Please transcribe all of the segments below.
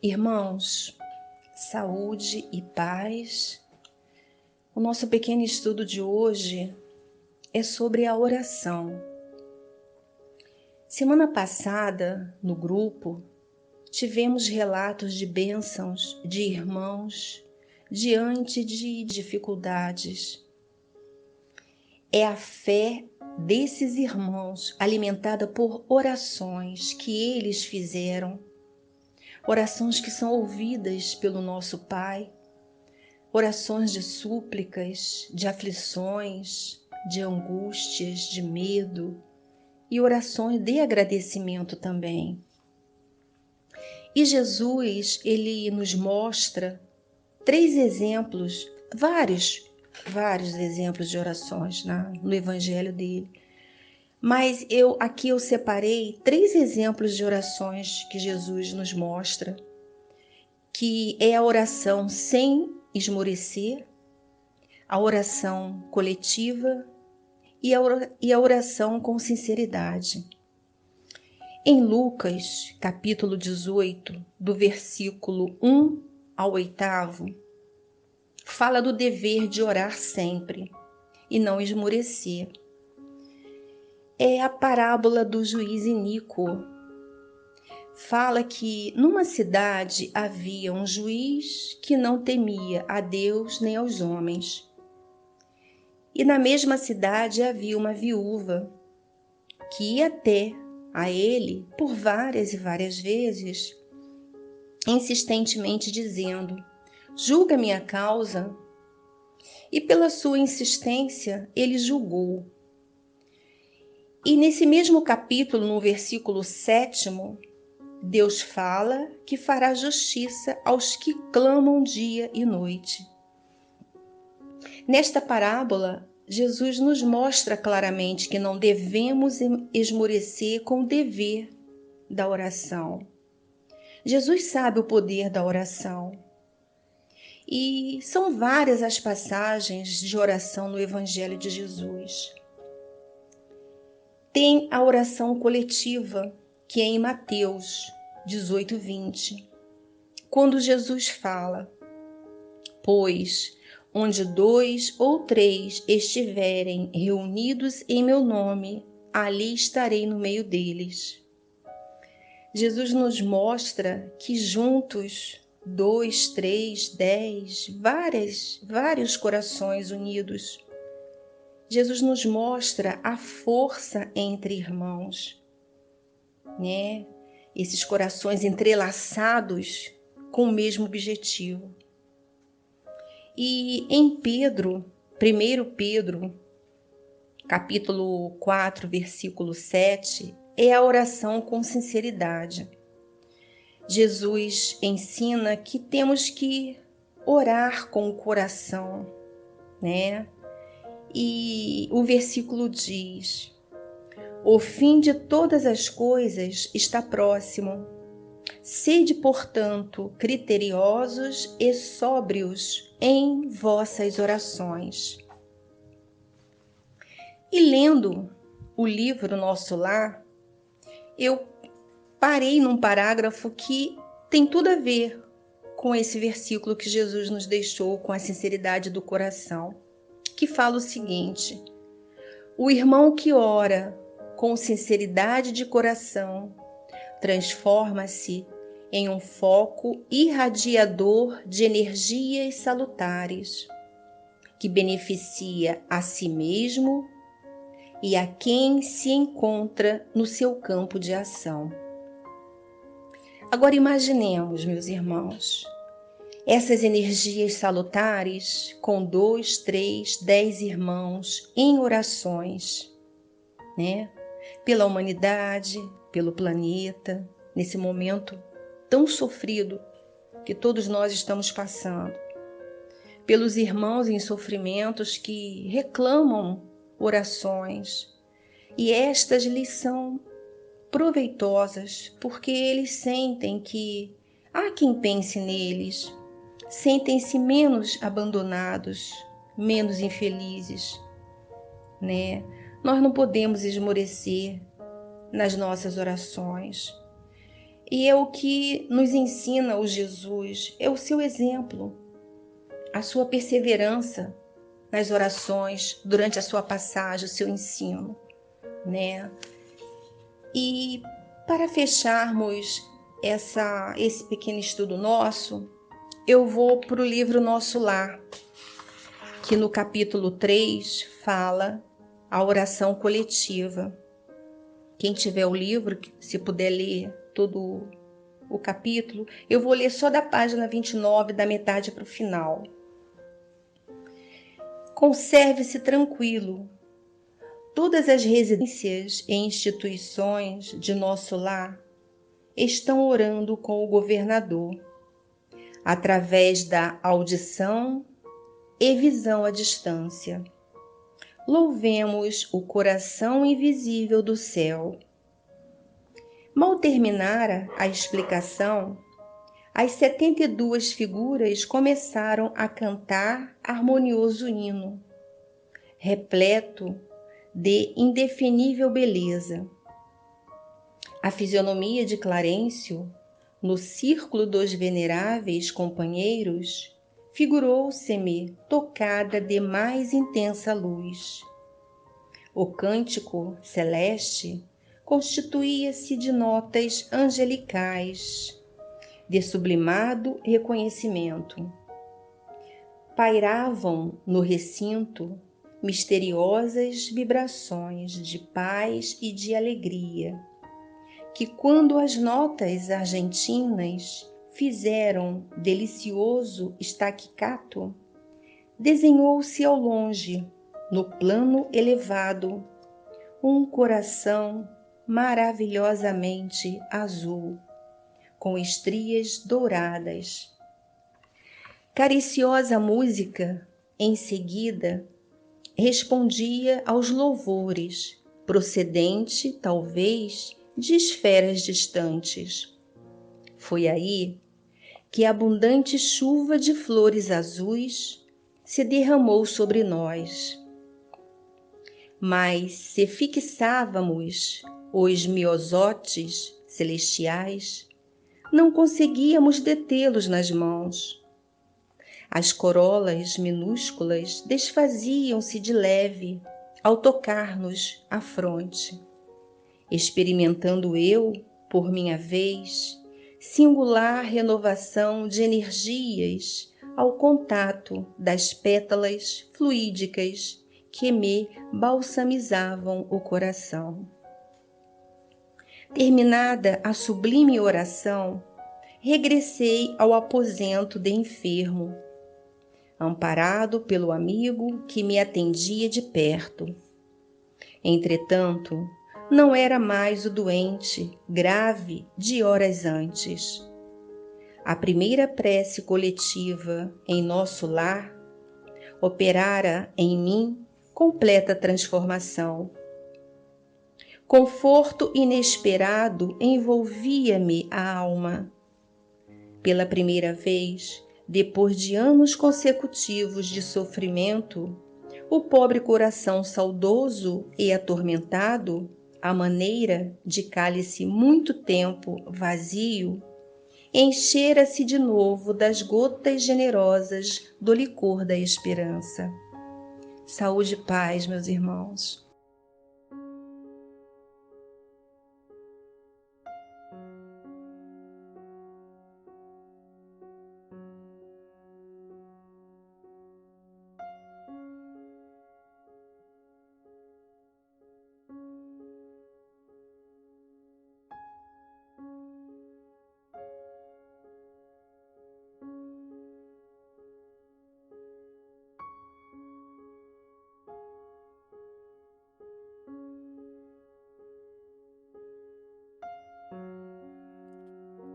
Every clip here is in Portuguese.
Irmãos, saúde e paz. O nosso pequeno estudo de hoje é sobre a oração. Semana passada, no grupo, tivemos relatos de bênçãos de irmãos diante de dificuldades. É a fé desses irmãos alimentada por orações que eles fizeram, orações que são ouvidas pelo nosso Pai, orações de súplicas, de aflições, de angústias, de medo e orações de agradecimento também. E Jesus, ele nos mostra 3 exemplos, vários exemplos de orações no evangelho dele. Mas aqui eu separei 3 exemplos de orações que Jesus nos mostra, que é a oração sem esmorecer, a oração coletiva e a oração com sinceridade. Em Lucas, capítulo 18, do versículo 1 ao 8º, fala do dever de orar sempre e não esmorecer. É a parábola do juiz iníquo. Fala que numa cidade havia um juiz que não temia a Deus nem aos homens. E na mesma cidade havia uma viúva que ia até a ele por várias e várias vezes, insistentemente dizendo: julga minha causa. E pela sua insistência, ele julgou. E nesse mesmo capítulo, no versículo 7º, Deus fala que fará justiça aos que clamam dia e noite. Nesta parábola, Jesus nos mostra claramente que não devemos esmorecer com o dever da oração. Jesus sabe o poder da oração. E são várias as passagens de oração no Evangelho de Jesus. Tem a oração coletiva, que é em Mateus 18:20, quando Jesus fala: pois onde 2 ou 3 estiverem reunidos em meu nome, ali estarei no meio deles. Jesus nos mostra que juntos, 2, 3, 10, vários corações unidos, Jesus nos mostra a força entre irmãos, né? Esses corações entrelaçados com o mesmo objetivo. E em 1 Pedro, capítulo 4, versículo 7, é a oração com sinceridade. Jesus ensina que temos que orar com o coração, né? E o versículo diz: o fim de todas as coisas está próximo. Sede, portanto, criteriosos e sóbrios em vossas orações. E lendo o livro Nosso Lar, eu parei num parágrafo que tem tudo a ver com esse versículo que Jesus nos deixou com a sinceridade do coração, que fala o seguinte: o irmão que ora com sinceridade de coração transforma-se em um foco irradiador de energias salutares, que beneficia a si mesmo e a quem se encontra no seu campo de ação. Agora imaginemos, meus irmãos, essas energias salutares com 2, 3, 10 irmãos em orações, né? Pela humanidade, pelo planeta, nesse momento tão sofrido que todos nós estamos passando, pelos irmãos em sofrimentos que reclamam orações, e estas lhes são proveitosas porque eles sentem que há quem pense neles, sentem-se menos abandonados, menos infelizes, né? nós não podemos esmorecer nas nossas orações. E é o que nos ensina o Jesus, é o seu exemplo, a sua perseverança nas orações, durante a sua passagem, o seu ensino, né? E para fecharmos esse pequeno estudo nosso, eu vou para o livro Nosso Lar, que no capítulo 3 fala a oração coletiva. Quem tiver o livro, se puder ler todo o capítulo, eu vou ler só da página 29, da metade para o final. Conserve-se tranquilo. Todas as residências e instituições de Nosso Lar estão orando com o governador, através da audição e visão à distância. Louvemos o coração invisível do céu. Mal terminara a explicação, as 72 figuras começaram a cantar harmonioso hino, repleto de indefinível beleza. A fisionomia de Clarencio, no círculo dos veneráveis companheiros, figurou-se-me tocada de mais intensa luz. O cântico celeste constituía-se de notas angelicais, de sublimado reconhecimento. Pairavam no recinto misteriosas vibrações de paz e de alegria, que quando as notas argentinas fizeram delicioso staccato, desenhou-se ao longe, no plano elevado, um coração maravilhosamente azul, com estrias douradas. Cariciosa música, em seguida, respondia aos louvores, procedente, talvez, de esferas distantes. Foi aí que a abundante chuva de flores azuis se derramou sobre nós. Mas se fixávamos os miosotes celestiais, não conseguíamos detê-los nas mãos. As corolas minúsculas desfaziam-se de leve ao tocar-nos a fronte, experimentando eu, por minha vez, singular renovação de energias ao contato das pétalas fluídicas que me balsamizavam o coração. Terminada a sublime oração, regressei ao aposento de enfermo, amparado pelo amigo que me atendia de perto. Entretanto, não era mais o doente grave de horas antes. A primeira prece coletiva em Nosso Lar operara em mim completa transformação. Conforto inesperado envolvia-me a alma. Pela primeira vez, depois de anos consecutivos de sofrimento, o pobre coração saudoso e atormentado, à maneira de cálice muito tempo vazio, enchera-se de novo das gotas generosas do licor da esperança. Saúde e paz, meus irmãos.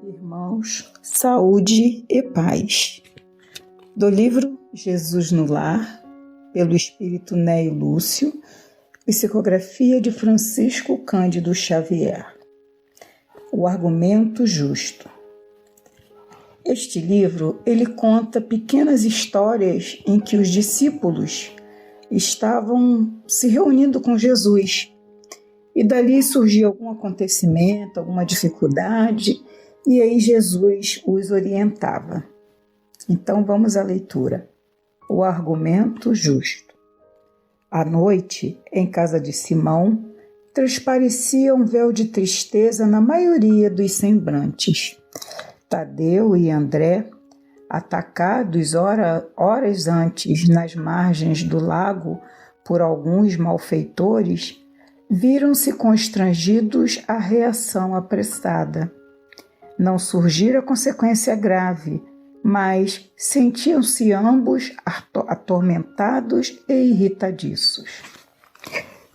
Irmãos, saúde e paz. Do livro Jesus no Lar, pelo Espírito Neio Lúcio, psicografia de Francisco Cândido Xavier. O argumento justo. Este livro, ele conta pequenas histórias em que os discípulos, estavam se reunindo com Jesus. E dali surgia algum acontecimento, alguma dificuldade, e aí Jesus os orientava. Então vamos à leitura. O argumento justo. À noite, em casa de Simão, transparecia um véu de tristeza na maioria dos semblantes. Tadeu e André, atacados horas antes nas margens do lago por alguns malfeitores, viram-se constrangidos à reação apressada. Não surgira consequência grave, mas sentiam-se ambos atormentados e irritadiços.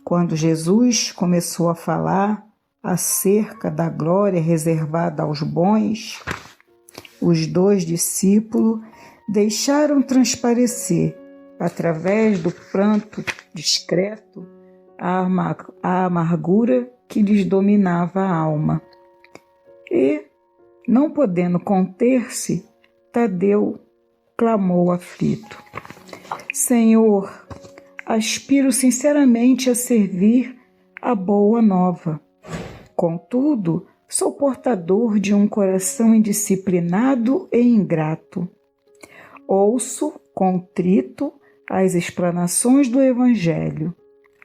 Quando Jesus começou a falar acerca da glória reservada aos bons, os dois discípulos deixaram transparecer, através do pranto discreto, a amargura que lhes dominava a alma. E, não podendo conter-se, Tadeu clamou aflito: Senhor, aspiro sinceramente a servir a boa nova. Contudo, sou portador de um coração indisciplinado e ingrato. Ouço, contrito, as explanações do Evangelho.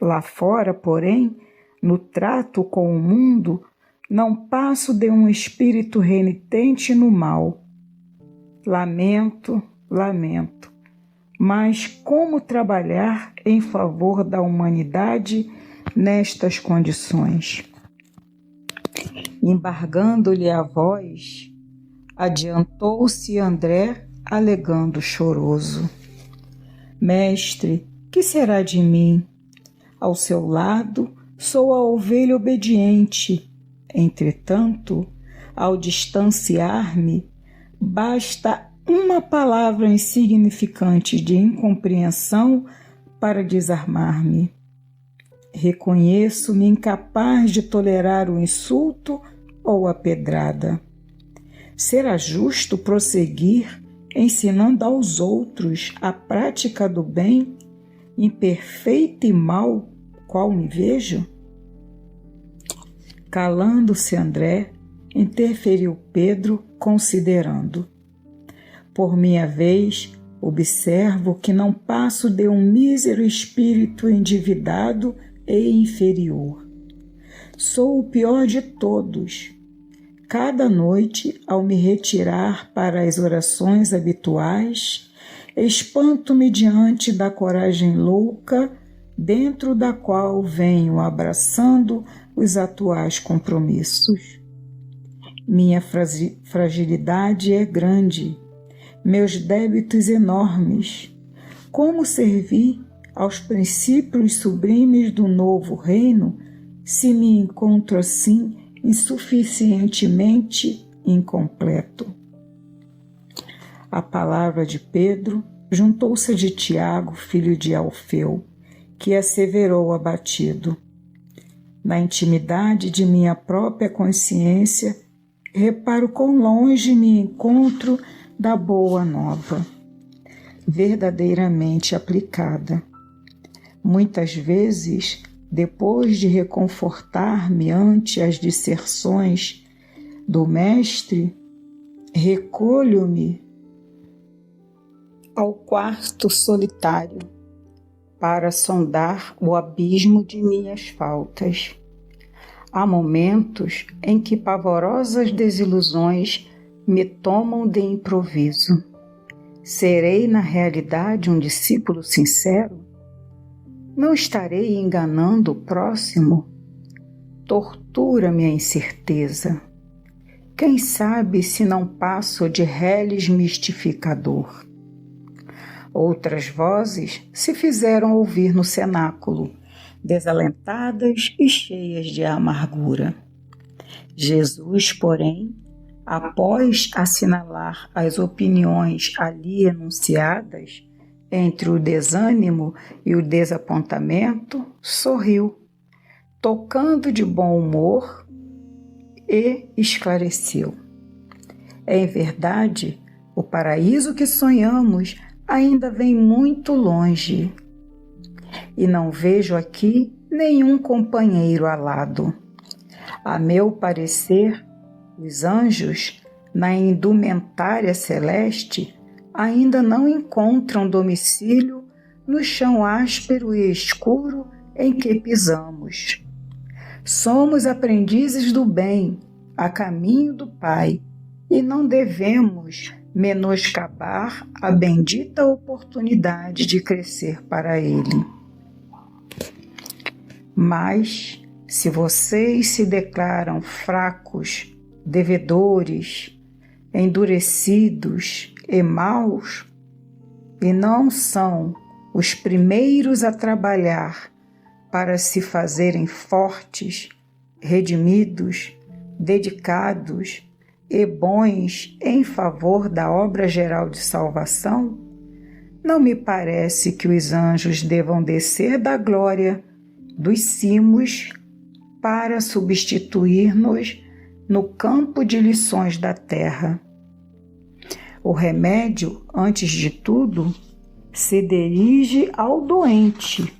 Lá fora, porém, no trato com o mundo, não passo de um espírito renitente no mal. Lamento, mas como trabalhar em favor da humanidade nestas condições? Embargando-lhe a voz, adiantou-se André, alegando choroso: Mestre, que será de mim? Ao seu lado, sou a ovelha obediente. Entretanto, ao distanciar-me, basta uma palavra insignificante de incompreensão para desarmar-me. Reconheço-me incapaz de tolerar o insulto ou a pedrada. Será justo prosseguir ensinando aos outros a prática do bem, imperfeito e mal, qual me vejo? Calando-se André, interferiu Pedro, considerando: Por minha vez, observo que não passo de um mísero espírito endividado e inferior. Sou o pior de todos. Cada noite, ao me retirar para as orações habituais, espanto-me diante da coragem louca, dentro da qual venho abraçando os atuais compromissos. Minha fragilidade é grande, meus débitos enormes. Como servir aos princípios sublimes do novo reino se me encontro assim insuficientemente incompleto? A palavra de Pedro juntou-se a de Tiago, filho de Alfeu, que asseverou abatido: Na intimidade de minha própria consciência, reparo quão longe me encontro da boa nova, verdadeiramente aplicada. Muitas vezes, depois de reconfortar-me ante as disserções do Mestre, recolho-me ao quarto solitário para sondar o abismo de minhas faltas. Há momentos em que pavorosas desilusões me tomam de improviso. Serei, na realidade, um discípulo sincero? Não estarei enganando o próximo? Tortura-me a incerteza. Quem sabe se não passo de reles mistificador? Outras vozes se fizeram ouvir no cenáculo, desalentadas e cheias de amargura. Jesus, porém, após assinalar as opiniões ali enunciadas, entre o desânimo e o desapontamento, sorriu, tocando de bom humor, e esclareceu: Em verdade, o paraíso que sonhamos ainda vem muito longe. e não vejo aqui nenhum companheiro alado. A meu parecer, os anjos, na indumentária celeste, ainda não encontram domicílio no chão áspero e escuro em que pisamos. Somos aprendizes do bem, a caminho do Pai, e não devemos menoscabar a bendita oportunidade de crescer para Ele. Mas, se vocês se declaram fracos, devedores, endurecidos e maus, e não são os primeiros a trabalhar para se fazerem fortes, redimidos, dedicados e bons em favor da obra geral de salvação, não me parece que os anjos devam descer da glória dos cimos para substituir-nos no campo de lições da terra. O remédio, antes de tudo, se dirige ao doente,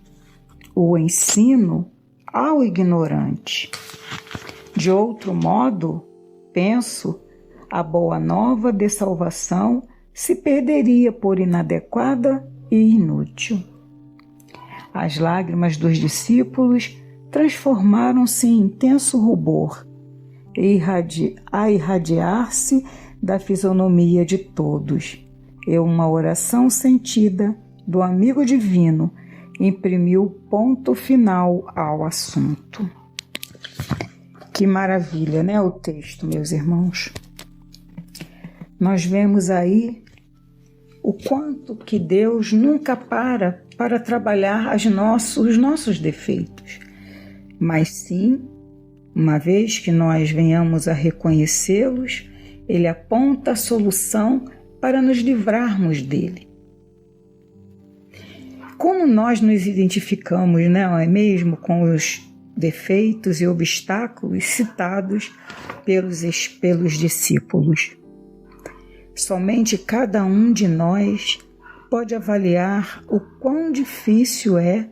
o ensino ao ignorante. De outro modo, penso, a boa nova de salvação se perderia por inadequada e inútil. As lágrimas dos discípulos transformaram-se em intenso rubor a irradiar-se da fisionomia de todos, e uma oração sentida do amigo divino imprimiu ponto final ao assunto. Que maravilha, né, o texto, meus irmãos? Nós vemos aí o quanto que Deus nunca para trabalhar os nossos defeitos, mas sim, uma vez que nós venhamos a reconhecê-los, Ele aponta a solução para nos livrarmos dele. Como nós nos identificamos, não é mesmo, com os defeitos e obstáculos citados pelos discípulos? Somente cada um de nós pode avaliar o quão difícil é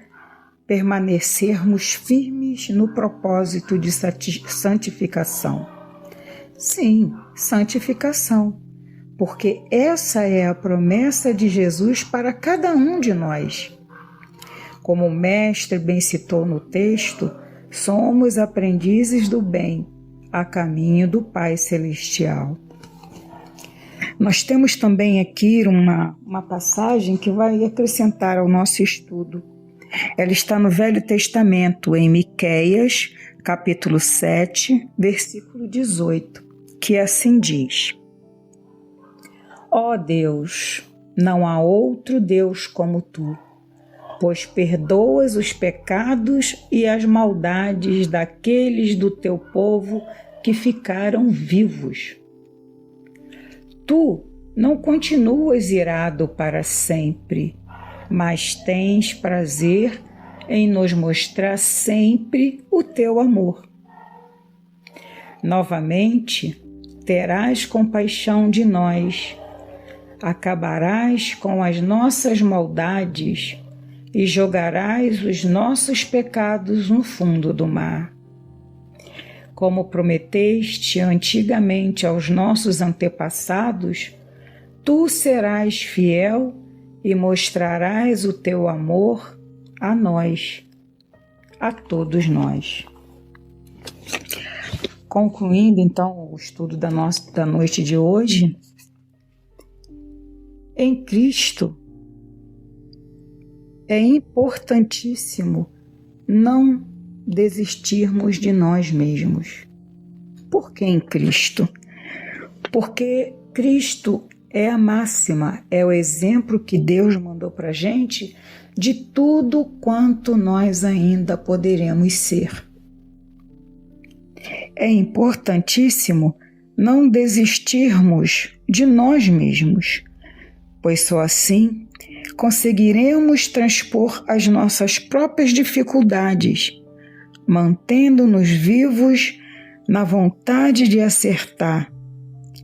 permanecermos firmes no propósito de santificação. Sim, santificação, porque essa é a promessa de Jesus para cada um de nós. Como o mestre bem citou no texto, somos aprendizes do bem, a caminho do Pai Celestial. Nós temos também aqui uma passagem que vai acrescentar ao nosso estudo. Ela está no Velho Testamento, em Miqueias, capítulo 7, versículo 18, que assim diz: Ó Deus, não há outro Deus como tu, pois perdoas os pecados e as maldades daqueles do teu povo que ficaram vivos. Tu não continuas irado para sempre, mas tens prazer em nos mostrar sempre o teu amor. Novamente, terás compaixão de nós, acabarás com as nossas maldades e jogarás os nossos pecados no fundo do mar. Como prometeste antigamente aos nossos antepassados, tu serás fiel e mostrarás o teu amor a nós, a todos nós. Concluindo então o estudo da noite de hoje, em Cristo é importantíssimo não desistirmos de nós mesmos. Por que em Cristo? Porque Cristo é a máxima, é o exemplo que Deus mandou para a gente de tudo quanto nós ainda poderemos ser. É importantíssimo não desistirmos de nós mesmos, pois só assim conseguiremos transpor as nossas próprias dificuldades, mantendo-nos vivos na vontade de acertar,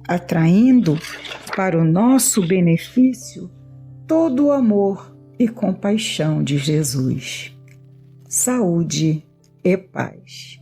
atraindo para o nosso benefício todo o amor e compaixão de Jesus. Saúde e paz.